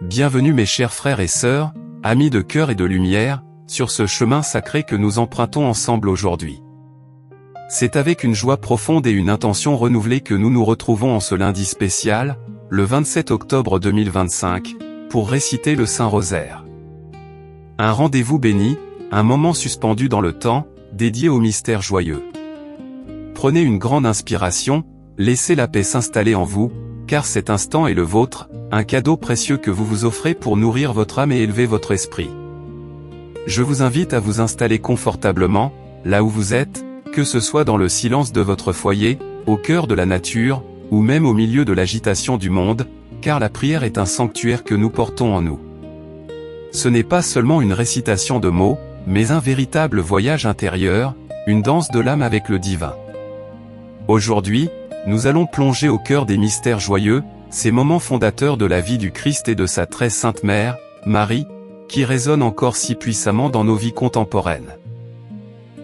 Bienvenue mes chers frères et sœurs, amis de cœur et de lumière, sur ce chemin sacré que nous empruntons ensemble aujourd'hui. C'est avec une joie profonde et une intention renouvelée que nous nous retrouvons en ce lundi spécial, le 27 octobre 2025, pour réciter le Saint-Rosaire. Un rendez-vous béni, un moment suspendu dans le temps, dédié au mystère joyeux. Prenez une grande inspiration, laissez la paix s'installer en vous, car cet instant est le vôtre, un cadeau précieux que vous vous offrez pour nourrir votre âme et élever votre esprit. Je vous invite à vous installer confortablement, là où vous êtes, que ce soit dans le silence de votre foyer, au cœur de la nature, ou même au milieu de l'agitation du monde, car la prière est un sanctuaire que nous portons en nous. Ce n'est pas seulement une récitation de mots, mais un véritable voyage intérieur, une danse de l'âme avec le divin. Aujourd'hui, nous allons plonger au cœur des mystères joyeux, ces moments fondateurs de la vie du Christ et de sa très sainte mère, Marie, qui résonnent encore si puissamment dans nos vies contemporaines.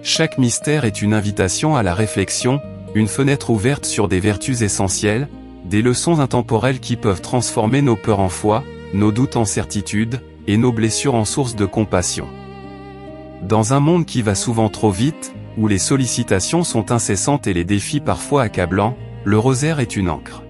Chaque mystère est une invitation à la réflexion, une fenêtre ouverte sur des vertus essentielles, des leçons intemporelles qui peuvent transformer nos peurs en foi, nos doutes en certitude, et nos blessures en source de compassion. Dans un monde qui va souvent trop vite, où les sollicitations sont incessantes et les défis parfois accablants, le rosaire est une ancre.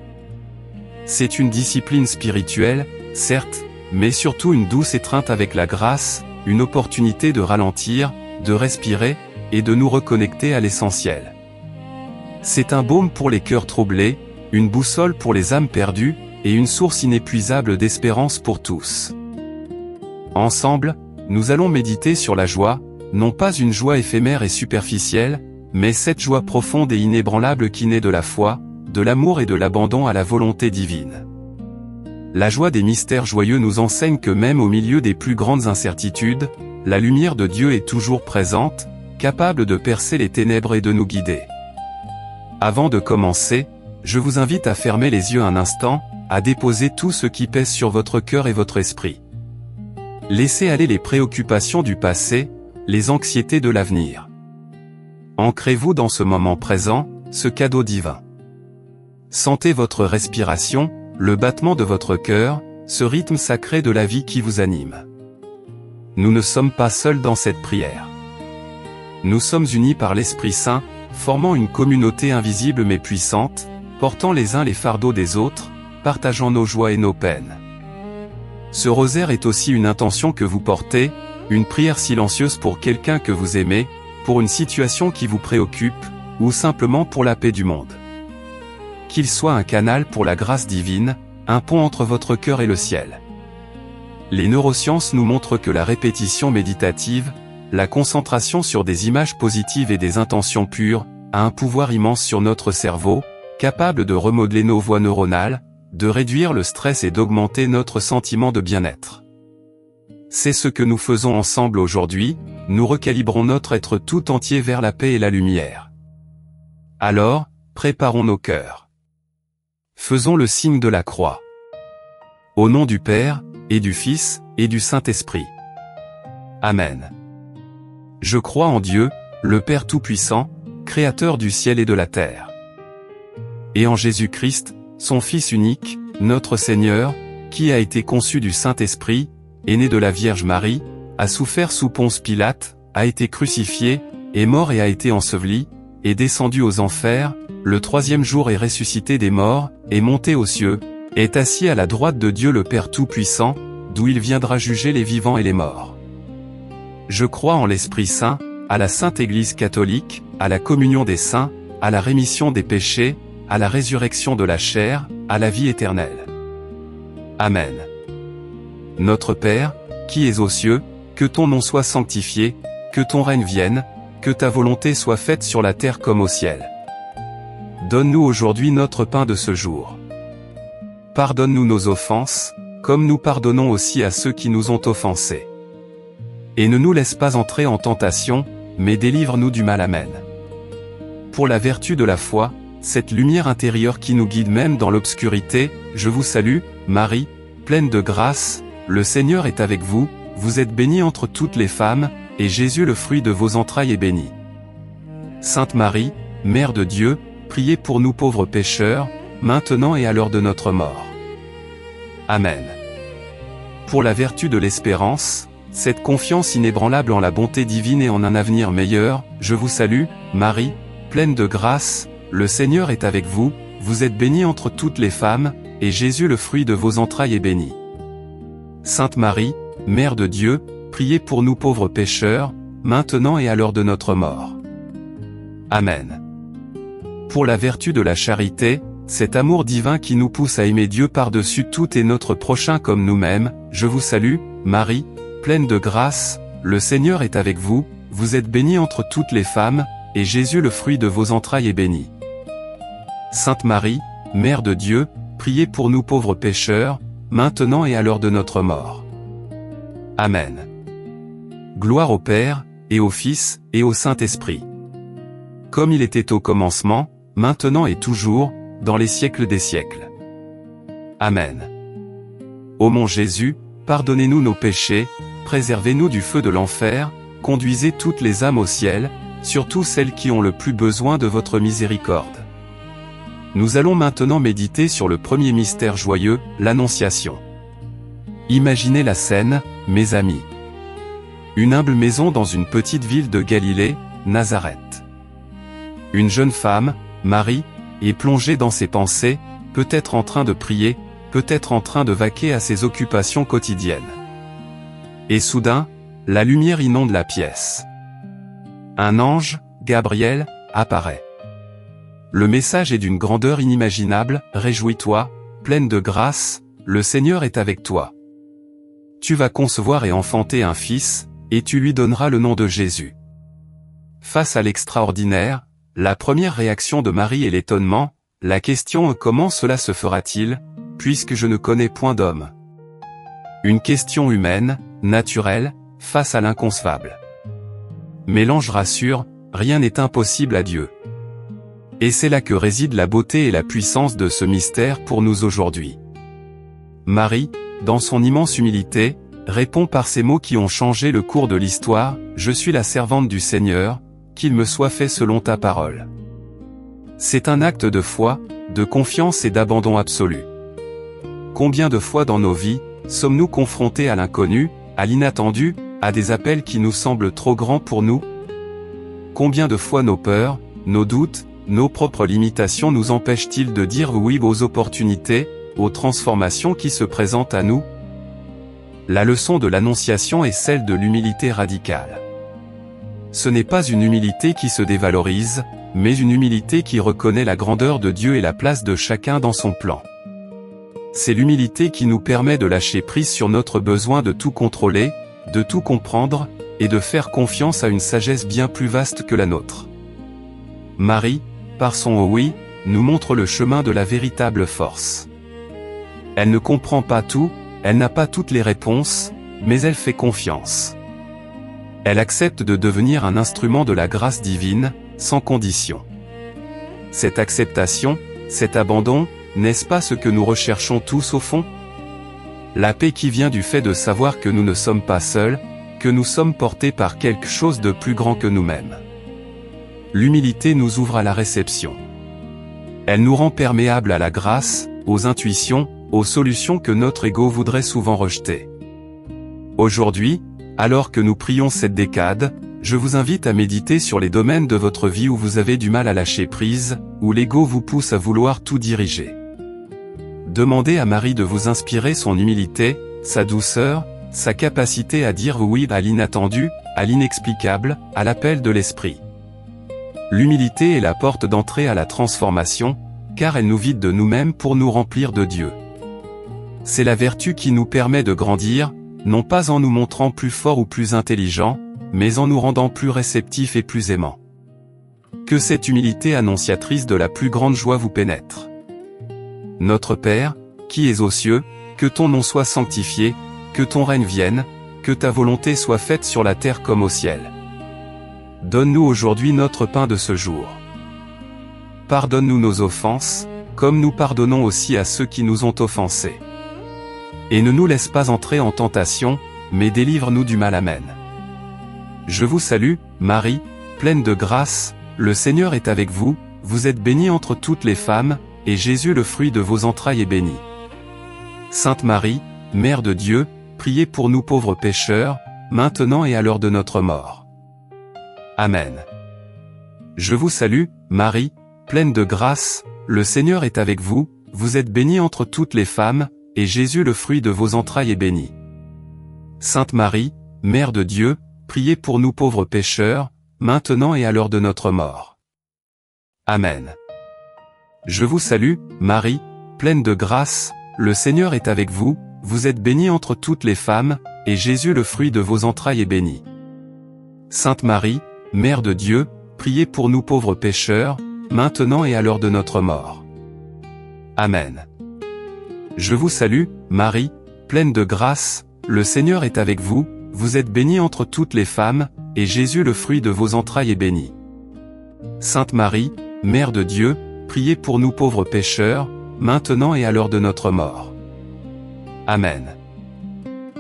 C'est une discipline spirituelle, certes, mais surtout une douce étreinte avec la grâce, une opportunité de ralentir, de respirer, et de nous reconnecter à l'essentiel. C'est un baume pour les cœurs troublés, une boussole pour les âmes perdues, et une source inépuisable d'espérance pour tous. Ensemble, nous allons méditer sur la joie, non pas une joie éphémère et superficielle, mais cette joie profonde et inébranlable qui naît de la foi, de l'amour et de l'abandon à la volonté divine. La joie des mystères joyeux nous enseigne que même au milieu des plus grandes incertitudes, la lumière de Dieu est toujours présente, capable de percer les ténèbres et de nous guider. Avant de commencer, je vous invite à fermer les yeux un instant, à déposer tout ce qui pèse sur votre cœur et votre esprit. Laissez aller les préoccupations du passé, les anxiétés de l'avenir. Ancrez-vous dans ce moment présent, ce cadeau divin. Sentez votre respiration, le battement de votre cœur, ce rythme sacré de la vie qui vous anime. Nous ne sommes pas seuls dans cette prière. Nous sommes unis par l'Esprit Saint, formant une communauté invisible mais puissante, portant les uns les fardeaux des autres, partageant nos joies et nos peines. Ce rosaire est aussi une intention que vous portez, une prière silencieuse pour quelqu'un que vous aimez, pour une situation qui vous préoccupe, ou simplement pour la paix du monde. Qu'il soit un canal pour la grâce divine, un pont entre votre cœur et le ciel. Les neurosciences nous montrent que la répétition méditative, la concentration sur des images positives et des intentions pures, a un pouvoir immense sur notre cerveau, capable de remodeler nos voies neuronales, de réduire le stress et d'augmenter notre sentiment de bien-être. C'est ce que nous faisons ensemble aujourd'hui, nous recalibrons notre être tout entier vers la paix et la lumière. Alors, préparons nos cœurs. Faisons le signe de la croix. Au nom du Père, et du Fils, et du Saint-Esprit. Amen. Je crois en Dieu, le Père Tout-Puissant, Créateur du ciel et de la terre. Et en Jésus-Christ, son Fils unique, notre Seigneur, qui a été conçu du Saint-Esprit, est né de la Vierge Marie, a souffert sous Ponce Pilate, a été crucifié, est mort et a été enseveli, est descendu aux enfers, le troisième jour est ressuscité des morts, est monté aux cieux, est assis à la droite de Dieu le Père Tout-Puissant, d'où il viendra juger les vivants et les morts. Je crois en l'Esprit Saint, à la Sainte Église catholique, à la communion des saints, à la rémission des péchés, à la résurrection de la chair, à la vie éternelle. Amen. Notre Père, qui es aux cieux, que ton nom soit sanctifié, que ton règne vienne, que ta volonté soit faite sur la terre comme au ciel. Donne-nous aujourd'hui notre pain de ce jour. Pardonne-nous nos offenses, comme nous pardonnons aussi à ceux qui nous ont offensés. Et ne nous laisse pas entrer en tentation, mais délivre-nous du mal. Amen. Pour la vertu de la foi, cette lumière intérieure qui nous guide même dans l'obscurité, je vous salue, Marie, pleine de grâce, le Seigneur est avec vous, vous êtes bénie entre toutes les femmes, et Jésus le fruit de vos entrailles est béni. Sainte Marie, Mère de Dieu, priez pour nous pauvres pécheurs, maintenant et à l'heure de notre mort. Amen. Pour la vertu de l'espérance, cette confiance inébranlable en la bonté divine et en un avenir meilleur, je vous salue, Marie, pleine de grâce, le Seigneur est avec vous, vous êtes bénie entre toutes les femmes, et Jésus le fruit de vos entrailles est béni. Sainte Marie, Mère de Dieu, priez pour nous pauvres pécheurs, maintenant et à l'heure de notre mort. Amen. Pour la vertu de la charité, cet amour divin qui nous pousse à aimer Dieu par-dessus tout et notre prochain comme nous-mêmes, je vous salue, Marie, pleine de grâce, le Seigneur est avec vous, vous êtes bénie entre toutes les femmes, et Jésus le fruit de vos entrailles est béni. Sainte Marie, Mère de Dieu, priez pour nous pauvres pécheurs, maintenant et à l'heure de notre mort. Amen. Gloire au Père, et au Fils, et au Saint-Esprit. Comme il était au commencement, maintenant et toujours, dans les siècles des siècles. Amen. Ô mon Jésus, pardonnez-nous nos péchés, préservez-nous du feu de l'enfer, conduisez toutes les âmes au ciel, surtout celles qui ont le plus besoin de votre miséricorde. Nous allons maintenant méditer sur le premier mystère joyeux, l'Annonciation. Imaginez la scène, mes amis. Une humble maison dans une petite ville de Galilée, Nazareth. Une jeune femme, Marie, est plongée dans ses pensées, peut-être en train de prier, peut-être en train de vaquer à ses occupations quotidiennes. Et soudain, la lumière inonde la pièce. Un ange, Gabriel, apparaît. Le message est d'une grandeur inimaginable, réjouis-toi, pleine de grâce, le Seigneur est avec toi. Tu vas concevoir et enfanter un fils, et tu lui donneras le nom de Jésus. Face à l'extraordinaire, la première réaction de Marie est l'étonnement, la question « Comment cela se fera-t-il, puisque je ne connais point d'homme ?» Une question humaine, naturelle, face à l'inconcevable. Mais l'ange rassure, rien n'est impossible à Dieu. Et c'est là que réside la beauté et la puissance de ce mystère pour nous aujourd'hui. Marie, dans son immense humilité, répond par ces mots qui ont changé le cours de l'histoire, « Je suis la servante du Seigneur, qu'il me soit fait selon ta parole. » C'est un acte de foi, de confiance et d'abandon absolu. Combien de fois dans nos vies, sommes-nous confrontés à l'inconnu, à l'inattendu, à des appels qui nous semblent trop grands pour nous? Combien de fois nos peurs, nos doutes, nos propres limitations nous empêchent-ils de dire oui aux opportunités, aux transformations qui se présentent à nous? La leçon de l'Annonciation est celle de l'humilité radicale. Ce n'est pas une humilité qui se dévalorise, mais une humilité qui reconnaît la grandeur de Dieu et la place de chacun dans son plan. C'est l'humilité qui nous permet de lâcher prise sur notre besoin de tout contrôler, de tout comprendre, et de faire confiance à une sagesse bien plus vaste que la nôtre. Marie, par son oui, nous montre le chemin de la véritable force. Elle ne comprend pas tout, elle n'a pas toutes les réponses, mais elle fait confiance. Elle accepte de devenir un instrument de la grâce divine, sans condition. Cette acceptation, cet abandon, n'est-ce pas ce que nous recherchons tous au fond? La paix qui vient du fait de savoir que nous ne sommes pas seuls, que nous sommes portés par quelque chose de plus grand que nous-mêmes. L'humilité nous ouvre à la réception. Elle nous rend perméables à la grâce, aux intuitions, aux solutions que notre ego voudrait souvent rejeter. Aujourd'hui, alors que nous prions cette décade, je vous invite à méditer sur les domaines de votre vie où vous avez du mal à lâcher prise, où l'ego vous pousse à vouloir tout diriger. Demandez à Marie de vous inspirer son humilité, sa douceur, sa capacité à dire oui à l'inattendu, à l'inexplicable, à l'appel de l'esprit. L'humilité est la porte d'entrée à la transformation, car elle nous vide de nous-mêmes pour nous remplir de Dieu. C'est la vertu qui nous permet de grandir, non pas en nous montrant plus forts ou plus intelligents, mais en nous rendant plus réceptifs et plus aimants. Que cette humilité annonciatrice de la plus grande joie vous pénètre. Notre Père, qui es aux cieux, que ton nom soit sanctifié, que ton règne vienne, que ta volonté soit faite sur la terre comme au ciel. Donne-nous aujourd'hui notre pain de ce jour. Pardonne-nous nos offenses, comme nous pardonnons aussi à ceux qui nous ont offensés. Et ne nous laisse pas entrer en tentation, mais délivre-nous du mal. Amen. Je vous salue, Marie, pleine de grâce, le Seigneur est avec vous, vous êtes bénie entre toutes les femmes, et Jésus le fruit de vos entrailles est béni. Sainte Marie, Mère de Dieu, priez pour nous pauvres pécheurs, maintenant et à l'heure de notre mort. Amen. Je vous salue, Marie, pleine de grâce, le Seigneur est avec vous, vous êtes bénie entre toutes les femmes, et Jésus le fruit de vos entrailles est béni. Sainte Marie, Mère de Dieu, priez pour nous pauvres pécheurs, maintenant et à l'heure de notre mort. Amen. Je vous salue, Marie, pleine de grâce, le Seigneur est avec vous, vous êtes bénie entre toutes les femmes, et Jésus le fruit de vos entrailles est béni. Sainte Marie, Mère de Dieu, priez pour nous pauvres pécheurs, maintenant et à l'heure de notre mort. Amen. Je vous salue, Marie, pleine de grâce, le Seigneur est avec vous, vous êtes bénie entre toutes les femmes, et Jésus le fruit de vos entrailles est béni. Sainte Marie, Mère de Dieu, priez pour nous pauvres pécheurs, maintenant et à l'heure de notre mort. Amen.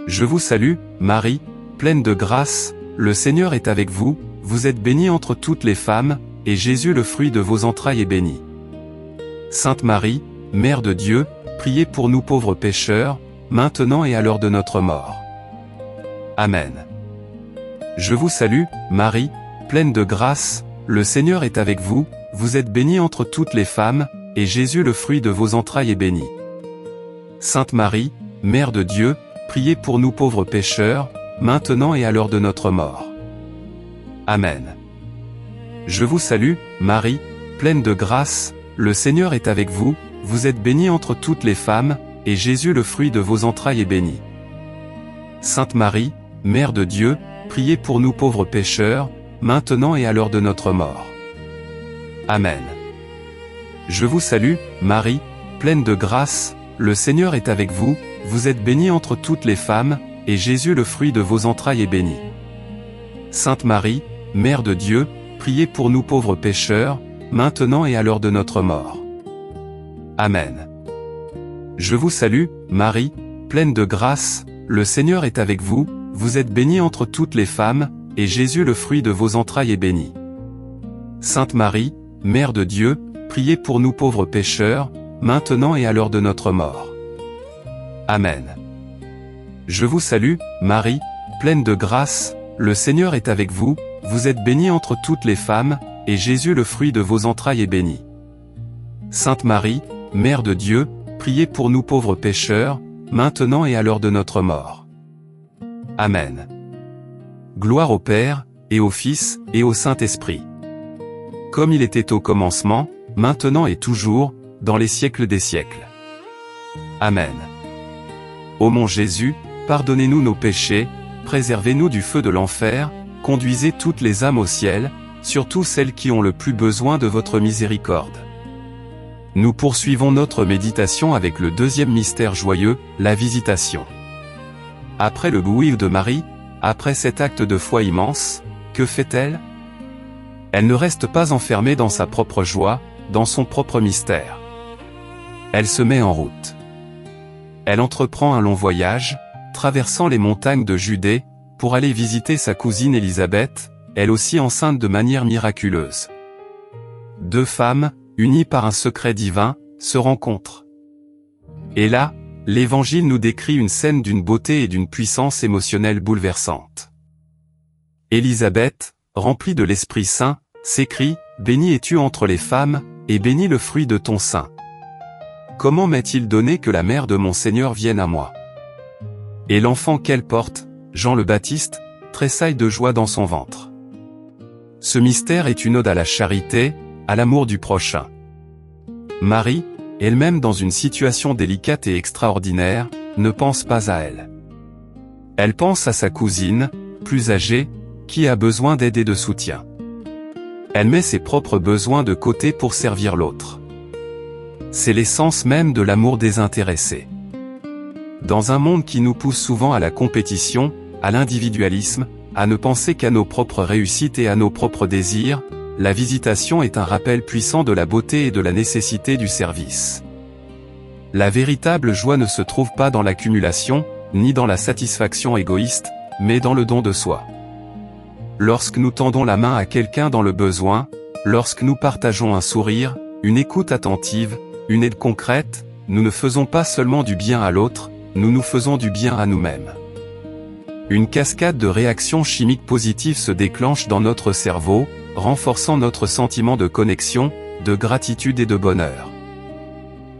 Je vous salue, Marie, pleine de grâce, le Seigneur est avec vous, vous êtes bénie entre toutes les femmes, et Jésus le fruit de vos entrailles est béni. Sainte Marie, Mère de Dieu, priez pour nous pauvres pécheurs, maintenant et à l'heure de notre mort. Amen. Je vous salue, Marie, pleine de grâce, le Seigneur est avec vous, vous êtes bénie entre toutes les femmes, et Jésus le fruit de vos entrailles est béni. Sainte Marie, Mère de Dieu, priez pour nous pauvres pécheurs, maintenant et à l'heure de notre mort. Amen. Je vous salue, Marie, pleine de grâce, le Seigneur est avec vous, vous êtes bénie entre toutes les femmes, et Jésus le fruit de vos entrailles est béni. Sainte Marie, Mère de Dieu, priez pour nous pauvres pécheurs, maintenant et à l'heure de notre mort. Amen. Je vous salue, Marie, pleine de grâce, le Seigneur est avec vous, vous êtes bénie entre toutes les femmes, et Jésus le fruit de vos entrailles est béni. Sainte Marie, Mère de Dieu, priez pour nous pauvres pécheurs, maintenant et à l'heure de notre mort. Amen. Je vous salue, Marie, pleine de grâce, le Seigneur est avec vous, vous êtes bénie entre toutes les femmes, et Jésus le fruit de vos entrailles est béni. Sainte Marie, Mère de Dieu, priez pour nous pauvres pécheurs, maintenant et à l'heure de notre mort. Amen. Je vous salue, Marie, pleine de grâce, le Seigneur est avec vous, vous êtes bénie entre toutes les femmes, et Jésus le fruit de vos entrailles est béni. Sainte Marie, Mère de Dieu, priez pour nous pauvres pécheurs, maintenant et à l'heure de notre mort. Amen. Gloire au Père, et au Fils, et au Saint-Esprit. Comme il était au commencement, maintenant et toujours, dans les siècles des siècles. Amen. Ô mon Jésus, pardonnez-nous nos péchés, préservez-nous du feu de l'enfer, conduisez toutes les âmes au ciel, surtout celles qui ont le plus besoin de votre miséricorde. Nous poursuivons notre méditation avec le deuxième mystère joyeux, la Visitation. Après le bouillir de Marie, après cet acte de foi immense, que fait-elle? Elle ne reste pas enfermée dans sa propre joie, dans son propre mystère. Elle se met en route. Elle entreprend un long voyage, traversant les montagnes de Judée, pour aller visiter sa cousine Élisabeth, elle aussi enceinte de manière miraculeuse. Deux femmes, unies par un secret divin, se rencontrent. Et là, l'Évangile nous décrit une scène d'une beauté et d'une puissance émotionnelle bouleversante. Élisabeth, remplie de l'Esprit Saint, s'écrie « Bénie es-tu entre les femmes, et béni le fruit de ton sein. Comment m'est-il donné que la mère de mon Seigneur vienne à moi? Et l'enfant qu'elle porte, Jean le Baptiste, tressaille de joie dans son ventre. » Ce mystère est une ode à la charité, à l'amour du prochain. Marie, elle-même dans une situation délicate et extraordinaire, ne pense pas à elle. Elle pense à sa cousine, plus âgée, qui a besoin d'aide et de soutien. Elle met ses propres besoins de côté pour servir l'autre. C'est l'essence même de l'amour désintéressé. Dans un monde qui nous pousse souvent à la compétition, à l'individualisme, à ne penser qu'à nos propres réussites et à nos propres désirs, la Visitation est un rappel puissant de la beauté et de la nécessité du service. La véritable joie ne se trouve pas dans l'accumulation, ni dans la satisfaction égoïste, mais dans le don de soi. Lorsque nous tendons la main à quelqu'un dans le besoin, lorsque nous partageons un sourire, une écoute attentive, une aide concrète, nous ne faisons pas seulement du bien à l'autre, nous nous faisons du bien à nous-mêmes. Une cascade de réactions chimiques positives se déclenche dans notre cerveau, renforçant notre sentiment de connexion, de gratitude et de bonheur.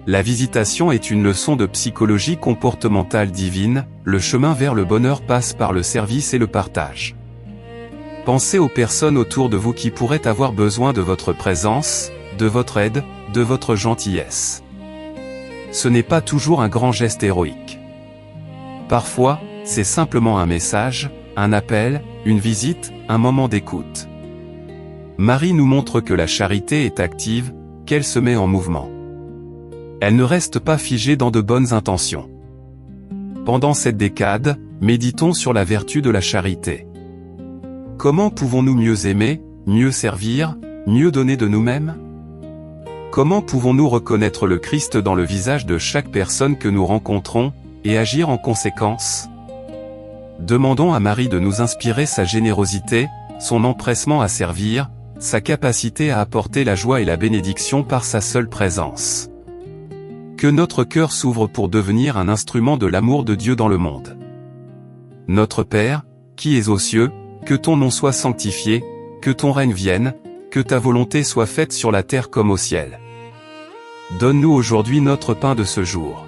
La visitation est une leçon de psychologie comportementale divine, le chemin vers le bonheur passe par le service et le partage. Pensez aux personnes autour de vous qui pourraient avoir besoin de votre présence, de votre aide, de votre gentillesse. Ce n'est pas toujours un grand geste héroïque. Parfois, c'est simplement un message, un appel, une visite, un moment d'écoute. Marie nous montre que la charité est active, qu'elle se met en mouvement. Elle ne reste pas figée dans de bonnes intentions. Pendant cette décade, méditons sur la vertu de la charité. Comment pouvons-nous mieux aimer, mieux servir, mieux donner de nous-mêmes? Comment pouvons-nous reconnaître le Christ dans le visage de chaque personne que nous rencontrons, et agir en conséquence? Demandons à Marie de nous inspirer sa générosité, son empressement à servir, sa capacité à apporter la joie et la bénédiction par sa seule présence. Que notre cœur s'ouvre pour devenir un instrument de l'amour de Dieu dans le monde. Notre Père, qui es aux cieux, que ton nom soit sanctifié, que ton règne vienne, que ta volonté soit faite sur la terre comme au ciel. Donne-nous aujourd'hui notre pain de ce jour.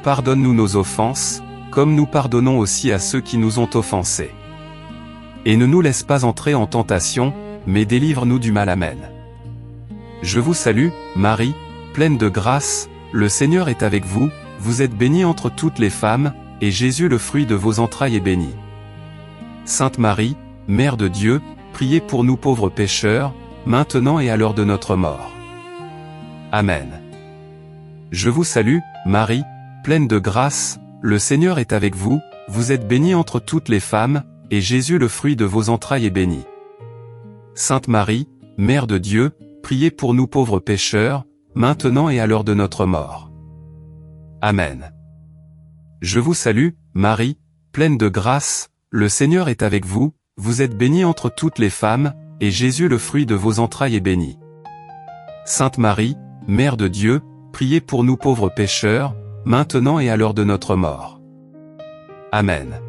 Pardonne-nous nos offenses, comme nous pardonnons aussi à ceux qui nous ont offensés. Et ne nous laisse pas entrer en tentation, mais délivre-nous du mal. Amen. Je vous salue, Marie, pleine de grâce, le Seigneur est avec vous, vous êtes bénie entre toutes les femmes, et Jésus le fruit de vos entrailles est béni. Sainte Marie, Mère de Dieu, priez pour nous pauvres pécheurs, maintenant et à l'heure de notre mort. Amen. Je vous salue, Marie, pleine de grâce, le Seigneur est avec vous, vous êtes bénie entre toutes les femmes, et Jésus le fruit de vos entrailles est béni. Sainte Marie, Mère de Dieu, priez pour nous pauvres pécheurs, maintenant et à l'heure de notre mort. Amen. Je vous salue, Marie, pleine de grâce, le Seigneur est avec vous, vous êtes bénie entre toutes les femmes, et Jésus le fruit de vos entrailles est béni. Sainte Marie, Mère de Dieu, priez pour nous pauvres pécheurs, maintenant et à l'heure de notre mort. Amen.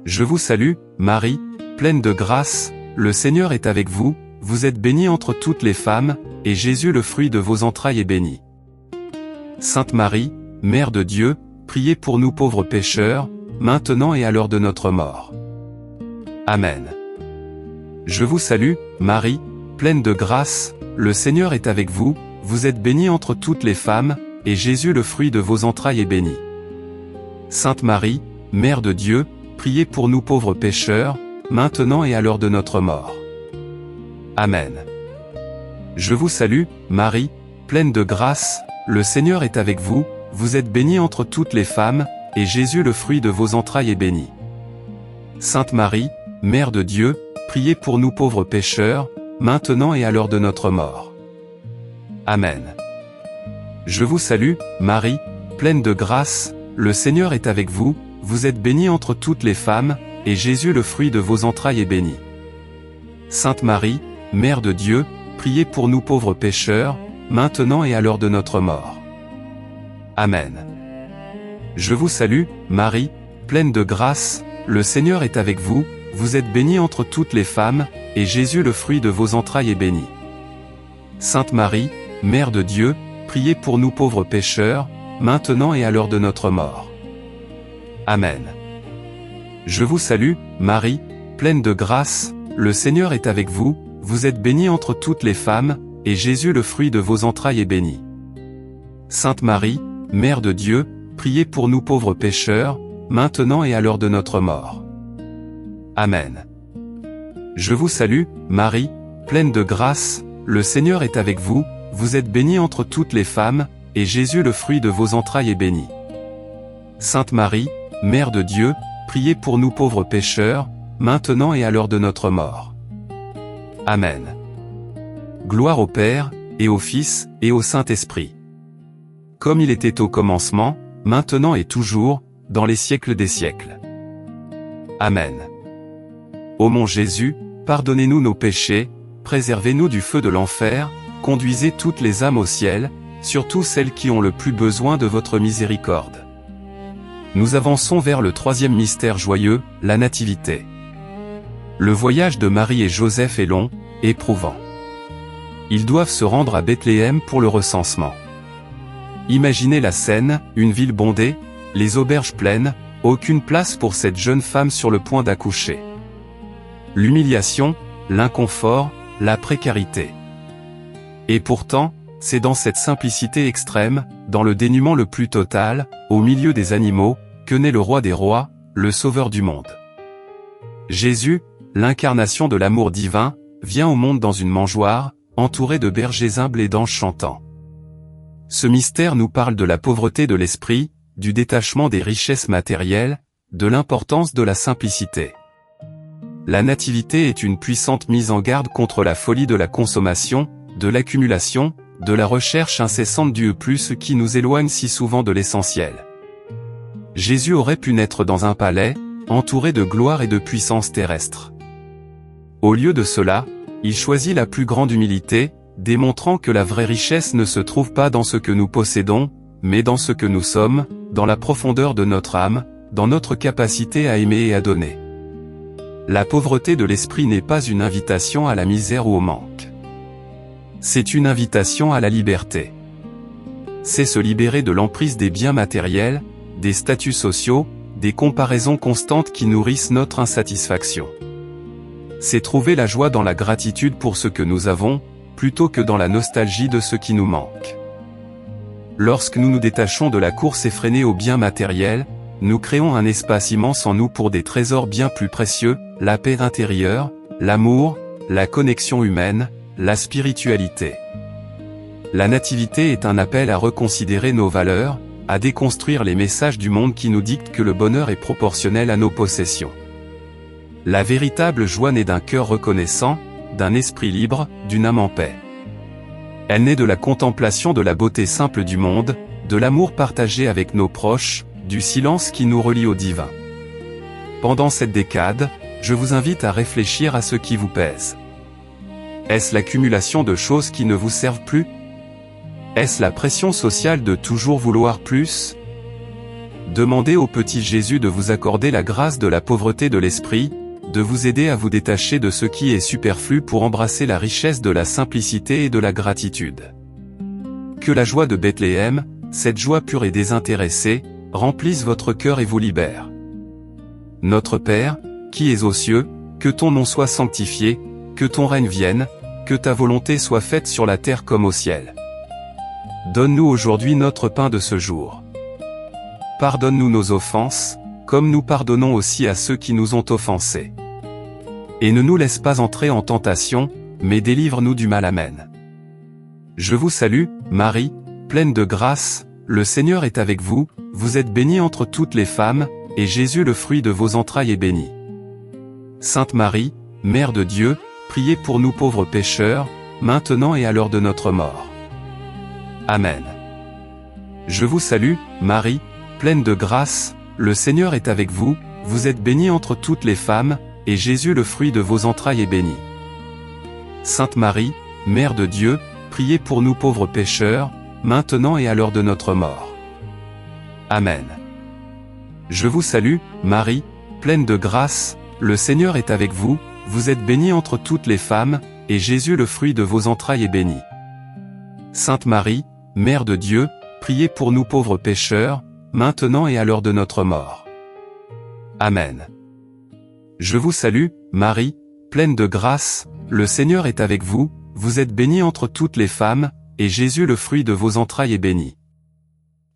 Je vous salue, Marie, pleine de grâce, le Seigneur est avec vous, vous êtes bénie entre toutes les femmes, et Jésus le fruit de vos entrailles est béni. Sainte Marie, Mère de Dieu, priez pour nous pauvres pécheurs, maintenant et à l'heure de notre mort. Amen. Je vous salue, Marie, pleine de grâce, le Seigneur est avec vous, vous êtes bénie entre toutes les femmes, et Jésus le fruit de vos entrailles est béni. Sainte Marie, Mère de Dieu, priez pour nous pauvres pécheurs, maintenant et à l'heure de notre mort. Amen. Je vous salue, Marie, pleine de grâce, le Seigneur est avec vous, vous êtes bénie entre toutes les femmes, et Jésus le fruit de vos entrailles est béni. Sainte Marie, Mère de Dieu, priez pour nous pauvres pécheurs, maintenant et à l'heure de notre mort. Amen. Je vous salue, Marie, pleine de grâce, le Seigneur est avec vous, vous êtes bénie entre toutes les femmes, et Jésus le fruit de vos entrailles est béni. Sainte Marie, Mère de Dieu, priez pour nous pauvres pécheurs, maintenant et à l'heure de notre mort. Amen. Je vous salue, Marie, pleine de grâce, le Seigneur est avec vous, vous êtes bénie entre toutes les femmes, et Jésus le fruit de vos entrailles est béni. Sainte Marie, Mère de Dieu, priez pour nous pauvres pécheurs, maintenant et à l'heure de notre mort. Amen. Je vous salue, Marie, pleine de grâce, le Seigneur est avec vous, vous êtes bénie entre toutes les femmes, et Jésus le fruit de vos entrailles est béni. Sainte Marie, Mère de Dieu, priez pour nous pauvres pécheurs, maintenant et à l'heure de notre mort. Amen. Je vous salue, Marie, pleine de grâce, le Seigneur est avec vous, vous êtes bénie entre toutes les femmes, et Jésus le fruit de vos entrailles est béni. Sainte Marie, Mère de Dieu, priez pour nous pauvres pécheurs, maintenant et à l'heure de notre mort. Amen. Gloire au Père, et au Fils, et au Saint-Esprit. Comme il était au commencement, maintenant et toujours, dans les siècles des siècles. Amen. Ô mon Jésus, pardonnez-nous nos péchés, préservez-nous du feu de l'enfer, conduisez toutes les âmes au ciel, surtout celles qui ont le plus besoin de votre miséricorde. Nous avançons vers le troisième mystère joyeux, la Nativité. Le voyage de Marie et Joseph est long, éprouvant. Ils doivent se rendre à Bethléem pour le recensement. Imaginez la scène, une ville bondée, les auberges pleines, aucune place pour cette jeune femme sur le point d'accoucher. L'humiliation, l'inconfort, la précarité. Et pourtant, c'est dans cette simplicité extrême, dans le dénuement le plus total, au milieu des animaux, que naît le roi des rois, le sauveur du monde. Jésus, l'incarnation de l'amour divin, vient au monde dans une mangeoire, entouré de bergers humbles et d'anges chantants. Ce mystère nous parle de la pauvreté de l'esprit, du détachement des richesses matérielles, de l'importance de la simplicité. La nativité est une puissante mise en garde contre la folie de la consommation, de l'accumulation, de la recherche incessante du plus qui nous éloigne si souvent de l'essentiel. Jésus aurait pu naître dans un palais, entouré de gloire et de puissance terrestre. Au lieu de cela, il choisit la plus grande humilité, démontrant que la vraie richesse ne se trouve pas dans ce que nous possédons, mais dans ce que nous sommes, dans la profondeur de notre âme, dans notre capacité à aimer et à donner. La pauvreté de l'esprit n'est pas une invitation à la misère ou au manque. C'est une invitation à la liberté. C'est se libérer de l'emprise des biens matériels, des statuts sociaux, des comparaisons constantes qui nourrissent notre insatisfaction. C'est trouver la joie dans la gratitude pour ce que nous avons, plutôt que dans la nostalgie de ce qui nous manque. Lorsque nous nous détachons de la course effrénée aux biens matériels, nous créons un espace immense en nous pour des trésors bien plus précieux, la paix intérieure, l'amour, la connexion humaine, la spiritualité. La nativité est un appel à reconsidérer nos valeurs, à déconstruire les messages du monde qui nous dictent que le bonheur est proportionnel à nos possessions. La véritable joie naît d'un cœur reconnaissant, d'un esprit libre, d'une âme en paix. Elle naît de la contemplation de la beauté simple du monde, de l'amour partagé avec nos proches, du silence qui nous relie au divin. Pendant cette décade, je vous invite à réfléchir à ce qui vous pèse. Est-ce l'accumulation de choses qui ne vous servent plus? Est-ce la pression sociale de toujours vouloir plus? Demandez au petit Jésus de vous accorder la grâce de la pauvreté de l'esprit, de vous aider à vous détacher de ce qui est superflu pour embrasser la richesse de la simplicité et de la gratitude. Que la joie de Bethléem, cette joie pure et désintéressée, remplisse votre cœur et vous libère. Notre Père, qui es aux cieux, que ton nom soit sanctifié, que ton règne vienne, que ta volonté soit faite sur la terre comme au ciel. Donne-nous aujourd'hui notre pain de ce jour. Pardonne-nous nos offenses, comme nous pardonnons aussi à ceux qui nous ont offensés. Et ne nous laisse pas entrer en tentation, mais délivre-nous du mal. Amen. Je vous salue, Marie, pleine de grâce, le Seigneur est avec vous, vous êtes bénie entre toutes les femmes, et Jésus le fruit de vos entrailles est béni. Sainte Marie, Mère de Dieu, priez pour nous pauvres pécheurs, maintenant et à l'heure de notre mort. Amen. Je vous salue, Marie, pleine de grâce, le Seigneur est avec vous, vous êtes bénie entre toutes les femmes, et Jésus le fruit de vos entrailles est béni. Sainte Marie, Mère de Dieu, priez pour nous pauvres pécheurs, maintenant et à l'heure de notre mort. Amen. Je vous salue, Marie, pleine de grâce, le Seigneur est avec vous, vous êtes bénie entre toutes les femmes, et Jésus le fruit de vos entrailles est béni. Sainte Marie, Mère de Dieu, priez pour nous pauvres pécheurs, maintenant et à l'heure de notre mort. Amen. Je vous salue, Marie, pleine de grâce, le Seigneur est avec vous, vous êtes bénie entre toutes les femmes, et Jésus le fruit de vos entrailles est béni.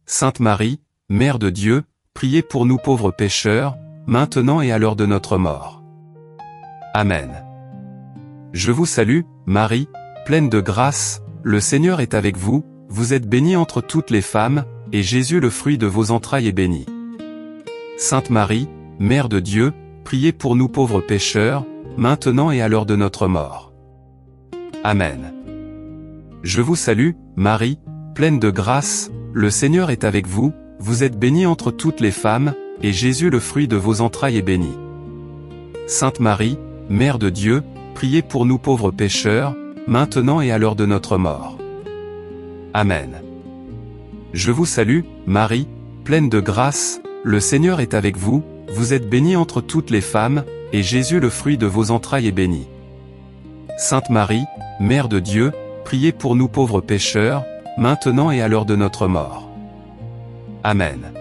Sainte Marie, Mère de Dieu, priez pour nous pauvres pécheurs, maintenant et à l'heure de notre mort. Amen. Je vous salue, Marie, pleine de grâce, le Seigneur est avec vous, vous êtes bénie entre toutes les femmes, et Jésus le fruit de vos entrailles est béni. Sainte Marie, Mère de Dieu, priez pour nous pauvres pécheurs, maintenant et à l'heure de notre mort. Amen. Je vous salue, Marie, pleine de grâce, le Seigneur est avec vous, vous êtes bénie entre toutes les femmes, et Jésus le fruit de vos entrailles est béni. Sainte Marie, Mère de Dieu, priez pour nous pauvres pécheurs, maintenant et à l'heure de notre mort. Amen. Je vous salue, Marie, pleine de grâce, le Seigneur est avec vous, vous êtes bénie entre toutes les femmes, et Jésus le fruit de vos entrailles est béni. Sainte Marie, Mère de Dieu, priez pour nous pauvres pécheurs, maintenant et à l'heure de notre mort. Amen.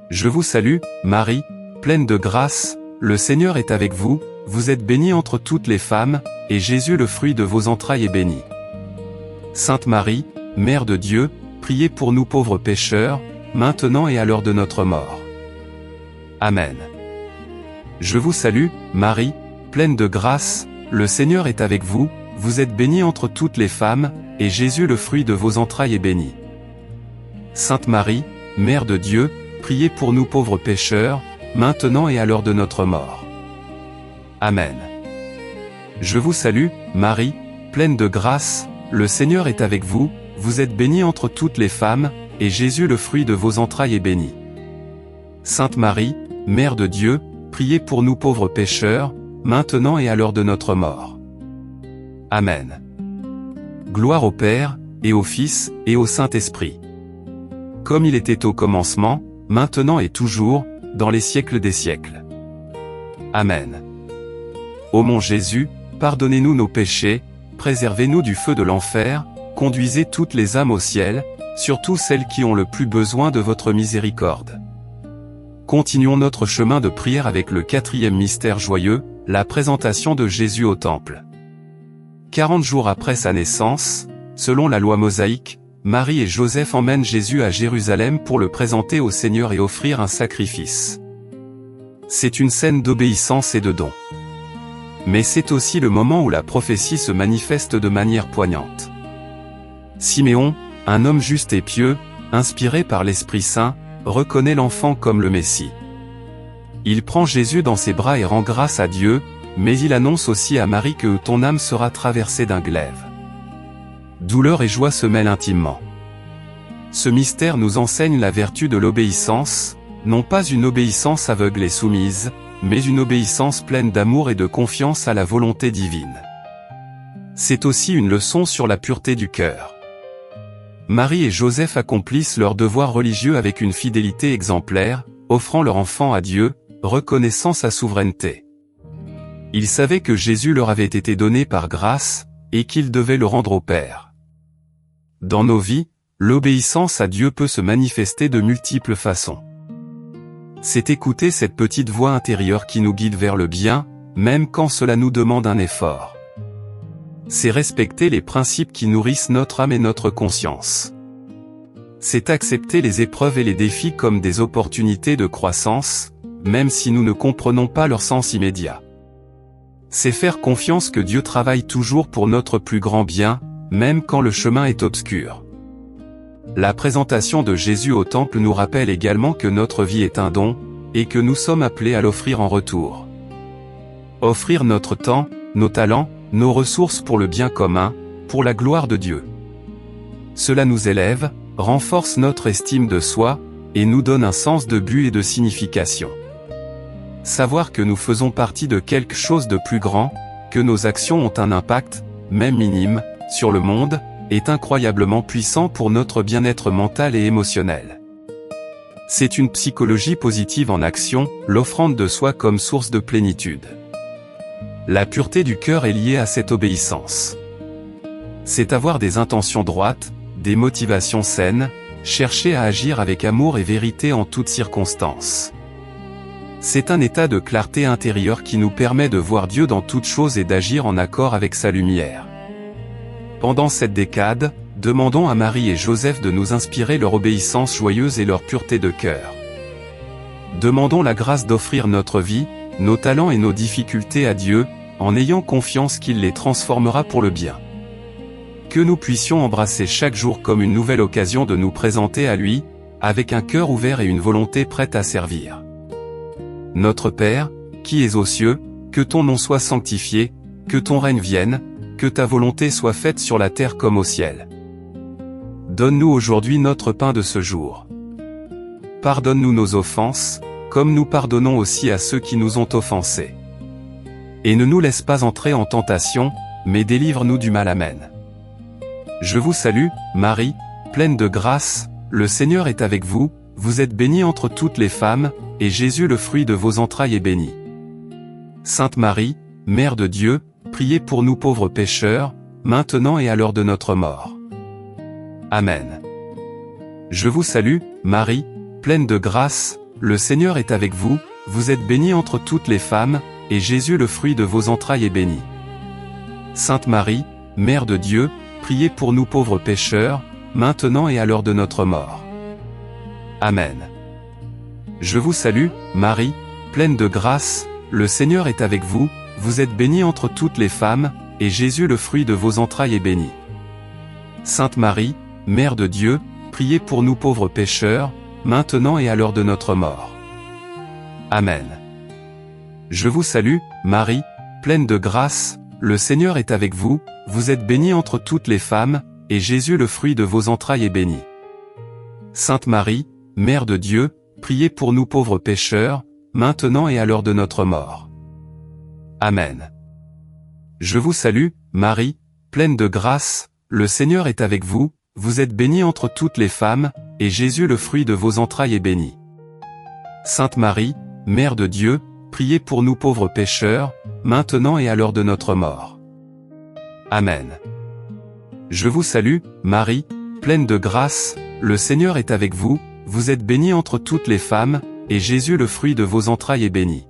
Je vous salue, Marie, pleine de grâce, le Seigneur est avec vous, vous êtes bénie entre toutes les femmes, et Jésus le fruit de vos entrailles est béni. Sainte Marie, Mère de Dieu, priez pour nous pauvres pécheurs, maintenant et à l'heure de notre mort. Amen. Je vous salue, Marie, pleine de grâce, le Seigneur est avec vous, vous êtes bénie entre toutes les femmes, et Jésus le fruit de vos entrailles est béni. Sainte Marie, Mère de Dieu, priez pour nous pauvres pécheurs, maintenant et à l'heure de notre mort. Amen. Je vous salue, Marie, pleine de grâce, le Seigneur est avec vous, vous êtes bénie entre toutes les femmes, et Jésus le fruit de vos entrailles est béni. Sainte Marie, Mère de Dieu, priez pour nous pauvres pécheurs, maintenant et à l'heure de notre mort. Amen. Gloire au Père, et au Fils, et au Saint-Esprit. Comme il était au commencement, maintenant et toujours, dans les siècles des siècles. Amen. Ô mon Jésus, pardonnez-nous nos péchés, préservez-nous du feu de l'enfer, conduisez toutes les âmes au ciel, surtout celles qui ont le plus besoin de votre miséricorde. Continuons notre chemin de prière avec le 4e mystère joyeux, la présentation de Jésus au Temple. 40 jours après sa naissance, selon la loi mosaïque, Marie et Joseph emmènent Jésus à Jérusalem pour le présenter au Seigneur et offrir un sacrifice. C'est une scène d'obéissance et de don. Mais c'est aussi le moment où la prophétie se manifeste de manière poignante. Siméon, un homme juste et pieux, inspiré par l'Esprit Saint, reconnaît l'enfant comme le Messie. Il prend Jésus dans ses bras et rend grâce à Dieu, mais il annonce aussi à Marie que ton âme sera traversée d'un glaive. Douleur et joie se mêlent intimement. Ce mystère nous enseigne la vertu de l'obéissance, non pas une obéissance aveugle et soumise, mais une obéissance pleine d'amour et de confiance à la volonté divine. C'est aussi une leçon sur la pureté du cœur. Marie et Joseph accomplissent leur devoir religieux avec une fidélité exemplaire, offrant leur enfant à Dieu, reconnaissant sa souveraineté. Ils savaient que Jésus leur avait été donné par grâce, et qu'ils devaient le rendre au Père. Dans nos vies, l'obéissance à Dieu peut se manifester de multiples façons. C'est écouter cette petite voix intérieure qui nous guide vers le bien, même quand cela nous demande un effort. C'est respecter les principes qui nourrissent notre âme et notre conscience. C'est accepter les épreuves et les défis comme des opportunités de croissance, même si nous ne comprenons pas leur sens immédiat. C'est faire confiance que Dieu travaille toujours pour notre plus grand bien, même quand le chemin est obscur. La présentation de Jésus au Temple nous rappelle également que notre vie est un don, et que nous sommes appelés à l'offrir en retour. Offrir notre temps, nos talents, nos ressources pour le bien commun, pour la gloire de Dieu. Cela nous élève, renforce notre estime de soi, et nous donne un sens de but et de signification. Savoir que nous faisons partie de quelque chose de plus grand, que nos actions ont un impact, même minime, sur le monde, est incroyablement puissant pour notre bien-être mental et émotionnel. C'est une psychologie positive en action, l'offrande de soi comme source de plénitude. La pureté du cœur est liée à cette obéissance. C'est avoir des intentions droites, des motivations saines, chercher à agir avec amour et vérité en toutes circonstances. C'est un état de clarté intérieure qui nous permet de voir Dieu dans toutes choses et d'agir en accord avec sa lumière. Pendant cette décade, demandons à Marie et Joseph de nous inspirer leur obéissance joyeuse et leur pureté de cœur. Demandons la grâce d'offrir notre vie, nos talents et nos difficultés à Dieu, en ayant confiance qu'il les transformera pour le bien. Que nous puissions embrasser chaque jour comme une nouvelle occasion de nous présenter à lui, avec un cœur ouvert et une volonté prête à servir. Notre Père, qui es aux cieux, que ton nom soit sanctifié, que ton règne vienne, que ta volonté soit faite sur la terre comme au ciel. Donne-nous aujourd'hui notre pain de ce jour. Pardonne-nous nos offenses, comme nous pardonnons aussi à ceux qui nous ont offensés. Et ne nous laisse pas entrer en tentation, mais délivre-nous du mal. Amen. Je vous salue, Marie, pleine de grâce, le Seigneur est avec vous, vous êtes bénie entre toutes les femmes, et Jésus le fruit de vos entrailles est béni. Sainte Marie, Mère de Dieu, priez pour nous pauvres pécheurs, maintenant et à l'heure de notre mort. Amen. Je vous salue, Marie, pleine de grâce, le Seigneur est avec vous, vous êtes bénie entre toutes les femmes, et Jésus le fruit de vos entrailles est béni. Sainte Marie, Mère de Dieu, priez pour nous pauvres pécheurs, maintenant et à l'heure de notre mort. Amen. Je vous salue, Marie, pleine de grâce, le Seigneur est avec vous, vous êtes bénie entre toutes les femmes, et Jésus le fruit de vos entrailles est béni. Sainte Marie, Mère de Dieu, priez pour nous pauvres pécheurs, maintenant et à l'heure de notre mort. Amen. Je vous salue, Marie, pleine de grâce, le Seigneur est avec vous, vous êtes bénie entre toutes les femmes, et Jésus le fruit de vos entrailles est béni. Sainte Marie, Mère de Dieu, priez pour nous pauvres pécheurs, maintenant et à l'heure de notre mort. Amen. Je vous salue, Marie, pleine de grâce, le Seigneur est avec vous, vous êtes bénie entre toutes les femmes, et Jésus le fruit de vos entrailles est béni. Sainte Marie, Mère de Dieu, priez pour nous pauvres pécheurs, maintenant et à l'heure de notre mort. Amen. Je vous salue, Marie, pleine de grâce, le Seigneur est avec vous, vous êtes bénie entre toutes les femmes, et Jésus le fruit de vos entrailles est béni.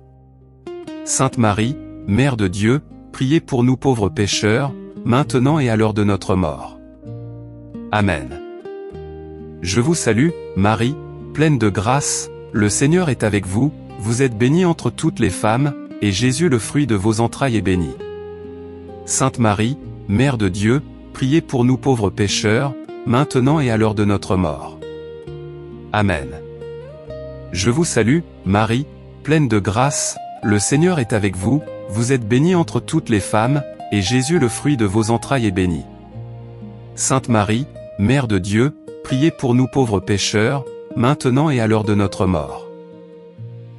Sainte Marie, Mère de Dieu, priez pour nous pauvres pécheurs, maintenant et à l'heure de notre mort. Amen. Je vous salue, Marie, pleine de grâce, le Seigneur est avec vous, vous êtes bénie entre toutes les femmes, et Jésus le fruit de vos entrailles est béni. Sainte Marie, Mère de Dieu, priez pour nous pauvres pécheurs, maintenant et à l'heure de notre mort. Amen. Je vous salue, Marie, pleine de grâce, le Seigneur est avec vous, vous êtes bénie entre toutes les femmes, et Jésus le fruit de vos entrailles est béni. Sainte Marie, Mère de Dieu, priez pour nous pauvres pécheurs, maintenant et à l'heure de notre mort.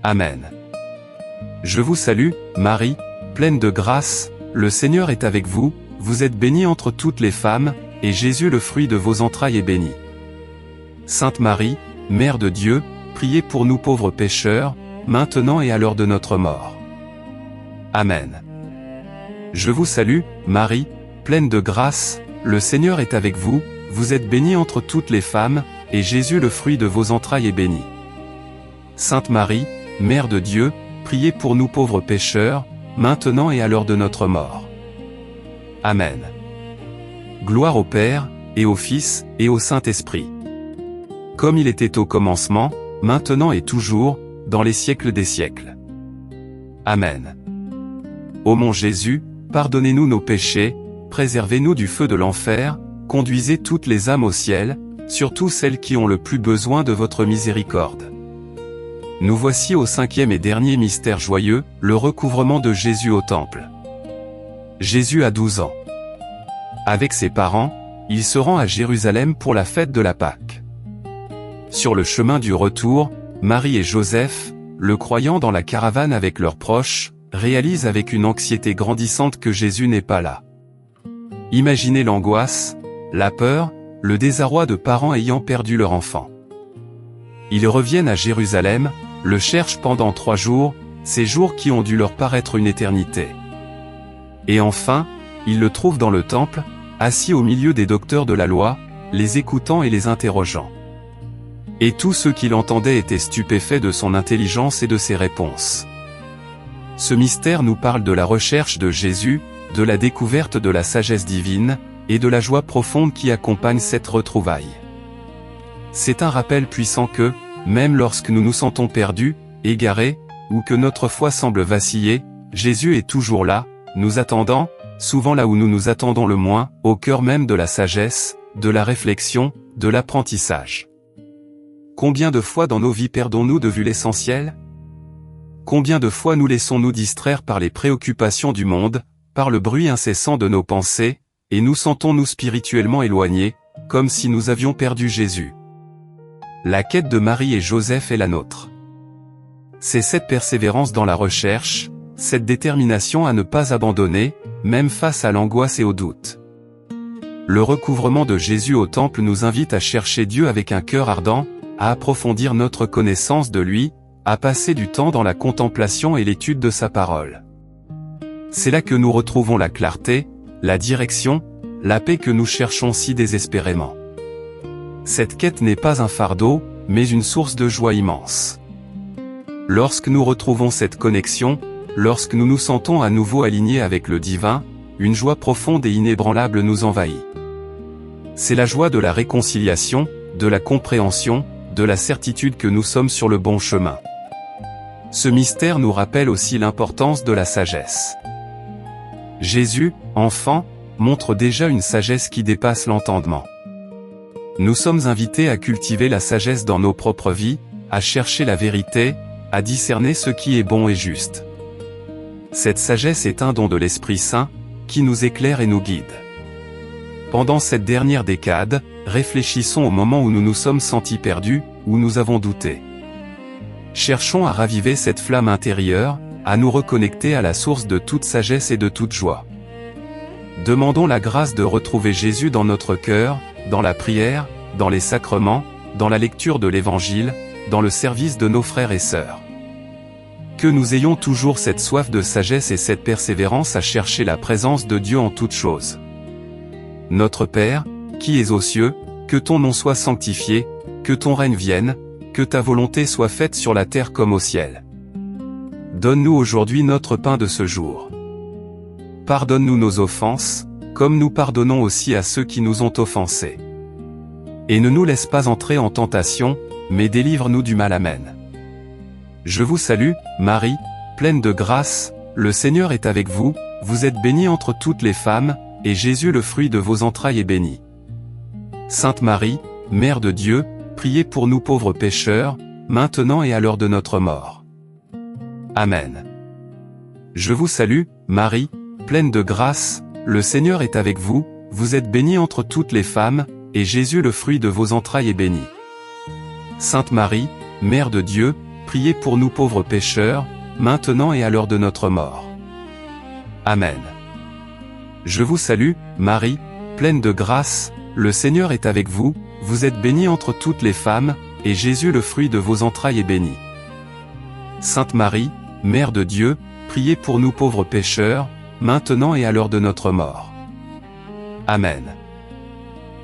Amen. Je vous salue, Marie, pleine de grâce, le Seigneur est avec vous, vous êtes bénie entre toutes les femmes, et Jésus le fruit de vos entrailles est béni. Sainte Marie, Mère de Dieu, priez pour nous pauvres pécheurs, maintenant et à l'heure de notre mort. Amen. Je vous salue, Marie, pleine de grâce, le Seigneur est avec vous, vous êtes bénie entre toutes les femmes, et Jésus le fruit de vos entrailles est béni. Sainte Marie, Mère de Dieu, priez pour nous pauvres pécheurs, maintenant et à l'heure de notre mort. Amen. Gloire au Père, et au Fils, et au Saint-Esprit. Comme il était au commencement, maintenant et toujours, dans les siècles des siècles. Amen. Ô mon Jésus, pardonnez-nous nos péchés, préservez-nous du feu de l'enfer, conduisez toutes les âmes au ciel, surtout celles qui ont le plus besoin de votre miséricorde. Nous voici au 5e et dernier mystère joyeux, le recouvrement de Jésus au temple. Jésus a 12 ans. Avec ses parents, il se rend à Jérusalem pour la fête de la Pâque. Sur le chemin du retour, Marie et Joseph, le croyant dans la caravane avec leurs proches, réalisent avec une anxiété grandissante que Jésus n'est pas là. Imaginez l'angoisse, la peur, le désarroi de parents ayant perdu leur enfant. Ils reviennent à Jérusalem, le cherchent pendant 3 jours, ces jours qui ont dû leur paraître une éternité. Et enfin, ils le trouvent dans le temple, assis au milieu des docteurs de la loi, les écoutant et les interrogeant. Et tous ceux qui l'entendaient étaient stupéfaits de son intelligence et de ses réponses. Ce mystère nous parle de la recherche de Jésus, de la découverte de la sagesse divine, et de la joie profonde qui accompagne cette retrouvaille. C'est un rappel puissant que, même lorsque nous nous sentons perdus, égarés, ou que notre foi semble vaciller, Jésus est toujours là, nous attendant, souvent là où nous nous attendons le moins, au cœur même de la sagesse, de la réflexion, de l'apprentissage. Combien de fois dans nos vies perdons-nous de vue l'essentiel ? Combien de fois nous laissons-nous distraire par les préoccupations du monde, par le bruit incessant de nos pensées, et nous sentons-nous spirituellement éloignés, comme si nous avions perdu Jésus. La quête de Marie et Joseph est la nôtre. C'est cette persévérance dans la recherche, cette détermination à ne pas abandonner, même face à l'angoisse et au doute. Le recouvrement de Jésus au temple nous invite à chercher Dieu avec un cœur ardent, à approfondir notre connaissance de lui, à passer du temps dans la contemplation et l'étude de sa parole. C'est là que nous retrouvons la clarté, la direction, la paix que nous cherchons si désespérément. Cette quête n'est pas un fardeau, mais une source de joie immense. Lorsque nous retrouvons cette connexion, lorsque nous nous sentons à nouveau alignés avec le divin, une joie profonde et inébranlable nous envahit. C'est la joie de la réconciliation, de la compréhension, de la certitude que nous sommes sur le bon chemin. Ce mystère nous rappelle aussi l'importance de la sagesse. Jésus, enfant, montre déjà une sagesse qui dépasse l'entendement. Nous sommes invités à cultiver la sagesse dans nos propres vies, à chercher la vérité, à discerner ce qui est bon et juste. Cette sagesse est un don de l'Esprit Saint, qui nous éclaire et nous guide. Pendant cette dernière décade, réfléchissons au moment où nous nous sommes sentis perdus, où nous avons douté. Cherchons à raviver cette flamme intérieure, à nous reconnecter à la source de toute sagesse et de toute joie. Demandons la grâce de retrouver Jésus dans notre cœur, dans la prière, dans les sacrements, dans la lecture de l'Évangile, dans le service de nos frères et sœurs. Que nous ayons toujours cette soif de sagesse et cette persévérance à chercher la présence de Dieu en toutes choses. Notre Père, qui es aux cieux, que ton nom soit sanctifié, que ton règne vienne, que ta volonté soit faite sur la terre comme au ciel. Donne-nous aujourd'hui notre pain de ce jour. Pardonne-nous nos offenses, comme nous pardonnons aussi à ceux qui nous ont offensés. Et ne nous laisse pas entrer en tentation, mais délivre-nous du mal. Amen. Je vous salue, Marie, pleine de grâce, le Seigneur est avec vous, vous êtes bénie entre toutes les femmes, et Jésus le fruit de vos entrailles est béni. Sainte Marie, Mère de Dieu, priez pour nous pauvres pécheurs, maintenant et à l'heure de notre mort. Amen. Je vous salue, Marie, pleine de grâce, le Seigneur est avec vous, vous êtes bénie entre toutes les femmes, et Jésus le fruit de vos entrailles est béni. Sainte Marie, Mère de Dieu, priez pour nous pauvres pécheurs, maintenant et à l'heure de notre mort. Amen. Je vous salue, Marie, pleine de grâce, le Seigneur est avec vous, vous êtes bénie entre toutes les femmes, et Jésus le fruit de vos entrailles est béni. Sainte Marie, Mère de Dieu, priez pour nous pauvres pécheurs, maintenant et à l'heure de notre mort. Amen.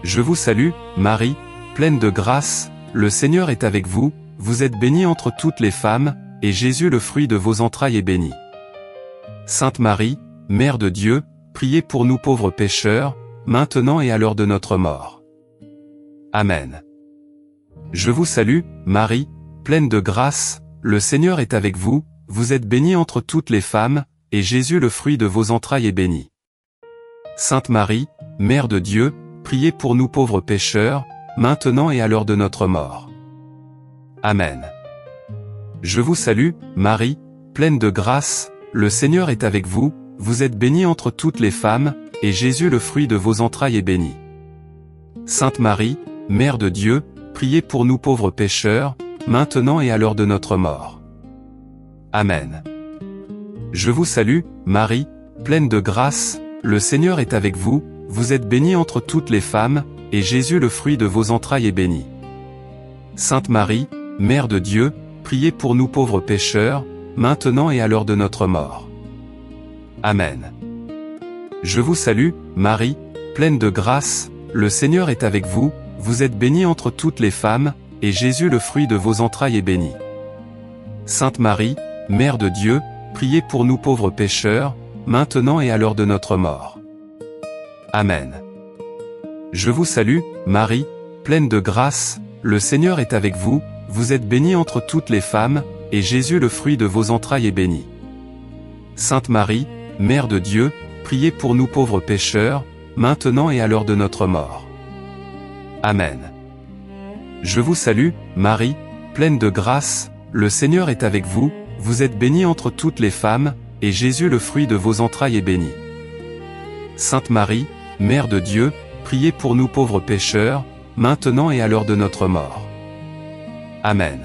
Je vous salue, Marie, pleine de grâce, le Seigneur est avec vous, vous êtes bénie entre toutes les femmes, et Jésus le fruit de vos entrailles est béni. Sainte Marie, Mère de Dieu, priez pour nous pauvres pécheurs, maintenant et à l'heure de notre mort. Amen. Je vous salue, Marie, pleine de grâce, le Seigneur est avec vous, vous êtes bénie entre toutes les femmes, et Jésus le fruit de vos entrailles est béni. Sainte Marie, Mère de Dieu, priez pour nous pauvres pécheurs, maintenant et à l'heure de notre mort. Amen. Je vous salue, Marie, pleine de grâce, le Seigneur est avec vous, vous êtes bénie entre toutes les femmes, et Jésus le fruit de vos entrailles est béni. Sainte Marie, Mère de Dieu, priez pour nous pauvres pécheurs, maintenant et à l'heure de notre mort. Amen. Je vous salue, Marie, pleine de grâce, le Seigneur est avec vous, vous êtes bénie entre toutes les femmes, et Jésus le fruit de vos entrailles est béni. Sainte Marie, Mère de Dieu, priez pour nous pauvres pécheurs, maintenant et à l'heure de notre mort. Amen. Je vous salue, Marie, pleine de grâce, le Seigneur est avec vous, vous êtes bénie entre toutes les femmes, et Jésus le fruit de vos entrailles est béni. Sainte Marie, Mère de Dieu, priez pour nous pauvres pécheurs, maintenant et à l'heure de notre mort. Amen. Je vous salue, Marie, pleine de grâce, le Seigneur est avec vous, vous êtes bénie entre toutes les femmes, et Jésus le fruit de vos entrailles est béni. Sainte Marie, Mère de Dieu, priez pour nous pauvres pécheurs, maintenant et à l'heure de notre mort. Amen. Je vous salue, Marie, pleine de grâce, le Seigneur est avec vous, vous êtes bénie entre toutes les femmes, et Jésus le fruit de vos entrailles est béni. Sainte Marie, Mère de Dieu, priez pour nous pauvres pécheurs, maintenant et à l'heure de notre mort. Amen.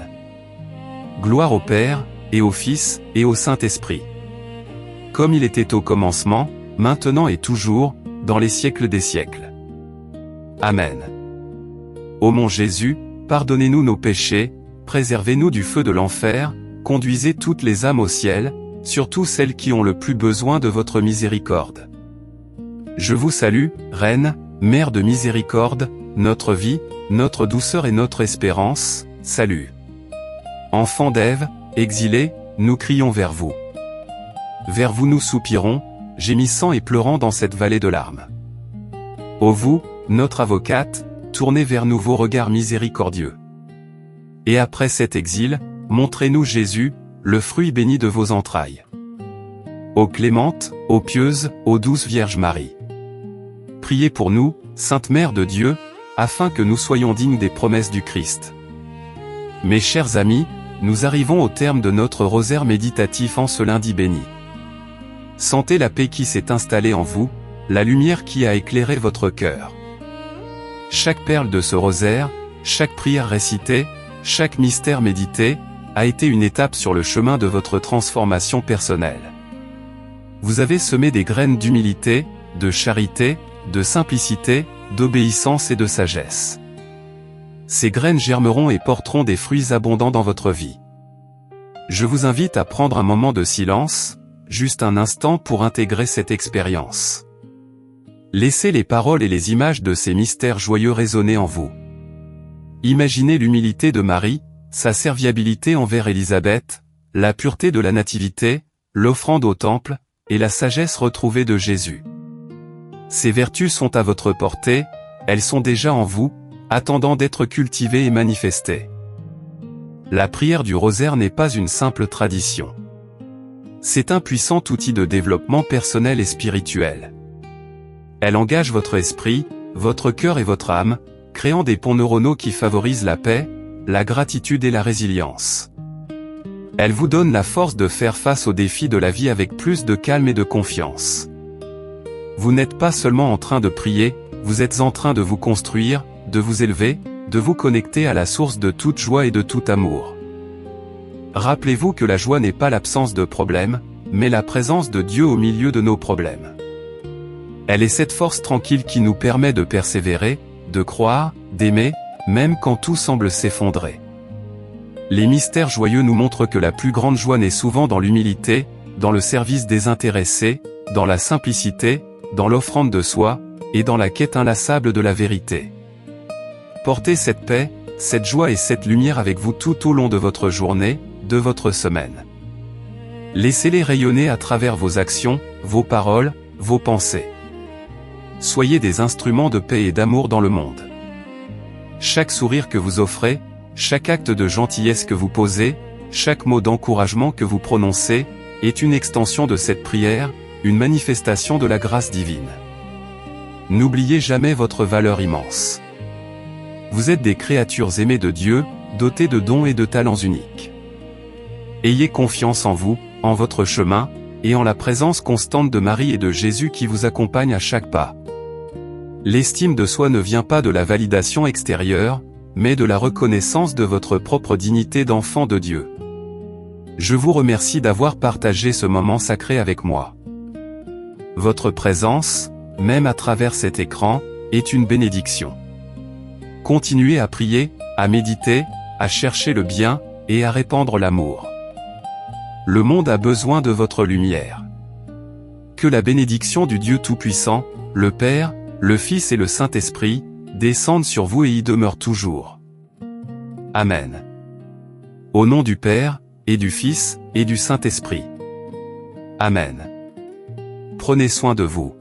Gloire au Père, et au Fils, et au Saint-Esprit. Comme il était au commencement, maintenant et toujours, dans les siècles des siècles. Amen. Ô mon Jésus, pardonnez-nous nos péchés, préservez-nous du feu de l'enfer, conduisez toutes les âmes au ciel, surtout celles qui ont le plus besoin de votre miséricorde. Je vous salue, Reine, Mère de miséricorde, notre vie, notre douceur et notre espérance, salut. Enfants d'Ève, exilés, nous crions vers vous. Vers vous nous soupirons, gémissant et pleurant dans cette vallée de larmes. Ô vous, notre avocate, tournez vers nous vos regards miséricordieux. Et après cet exil, montrez-nous Jésus, le fruit béni de vos entrailles. Ô clémente, ô pieuse, ô douce Vierge Marie. Priez pour nous, Sainte Mère de Dieu, afin que nous soyons dignes des promesses du Christ. Mes chers amis, nous arrivons au terme de notre rosaire méditatif en ce lundi béni. Sentez la paix qui s'est installée en vous, la lumière qui a éclairé votre cœur. Chaque perle de ce rosaire, chaque prière récitée, chaque mystère médité, a été une étape sur le chemin de votre transformation personnelle. Vous avez semé des graines d'humilité, de charité, de simplicité, d'obéissance et de sagesse. Ces graines germeront et porteront des fruits abondants dans votre vie. Je vous invite à prendre un moment de silence, juste un instant pour intégrer cette expérience. Laissez les paroles et les images de ces mystères joyeux résonner en vous. Imaginez l'humilité de Marie, sa serviabilité envers Élisabeth, la pureté de la nativité, l'offrande au temple, et la sagesse retrouvée de Jésus. Ces vertus sont à votre portée, elles sont déjà en vous, attendant d'être cultivées et manifestées. La prière du rosaire n'est pas une simple tradition. C'est un puissant outil de développement personnel et spirituel. Elle engage votre esprit, votre cœur et votre âme, créant des ponts neuronaux qui favorisent la paix, la gratitude et la résilience. Elle vous donne la force de faire face aux défis de la vie avec plus de calme et de confiance. Vous n'êtes pas seulement en train de prier, vous êtes en train de vous construire, de vous élever, de vous connecter à la source de toute joie et de tout amour. Rappelez-vous que la joie n'est pas l'absence de problèmes, mais la présence de Dieu au milieu de nos problèmes. Elle est cette force tranquille qui nous permet de persévérer, de croire, d'aimer, même quand tout semble s'effondrer. Les mystères joyeux nous montrent que la plus grande joie naît souvent dans l'humilité, dans le service désintéressé, dans la simplicité, dans l'offrande de soi, et dans la quête inlassable de la vérité. Portez cette paix, cette joie et cette lumière avec vous tout au long de votre journée, de votre semaine. Laissez-les rayonner à travers vos actions, vos paroles, vos pensées. Soyez des instruments de paix et d'amour dans le monde. Chaque sourire que vous offrez, chaque acte de gentillesse que vous posez, chaque mot d'encouragement que vous prononcez, est une extension de cette prière, une manifestation de la grâce divine. N'oubliez jamais votre valeur immense. Vous êtes des créatures aimées de Dieu, dotées de dons et de talents uniques. Ayez confiance en vous, en votre chemin, et en la présence constante de Marie et de Jésus qui vous accompagnent à chaque pas. L'estime de soi ne vient pas de la validation extérieure, mais de la reconnaissance de votre propre dignité d'enfant de Dieu. Je vous remercie d'avoir partagé ce moment sacré avec moi. Votre présence, même à travers cet écran, est une bénédiction. Continuez à prier, à méditer, à chercher le bien, et à répandre l'amour. Le monde a besoin de votre lumière. Que la bénédiction du Dieu Tout-Puissant, le Père, le Fils et le Saint-Esprit, descendent sur vous et y demeurent toujours. Amen. Au nom du Père, et du Fils, et du Saint-Esprit. Amen. Prenez soin de vous.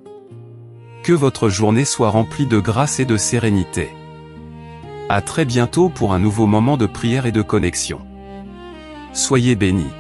Que votre journée soit remplie de grâce et de sérénité. À très bientôt pour un nouveau moment de prière et de connexion. Soyez bénis.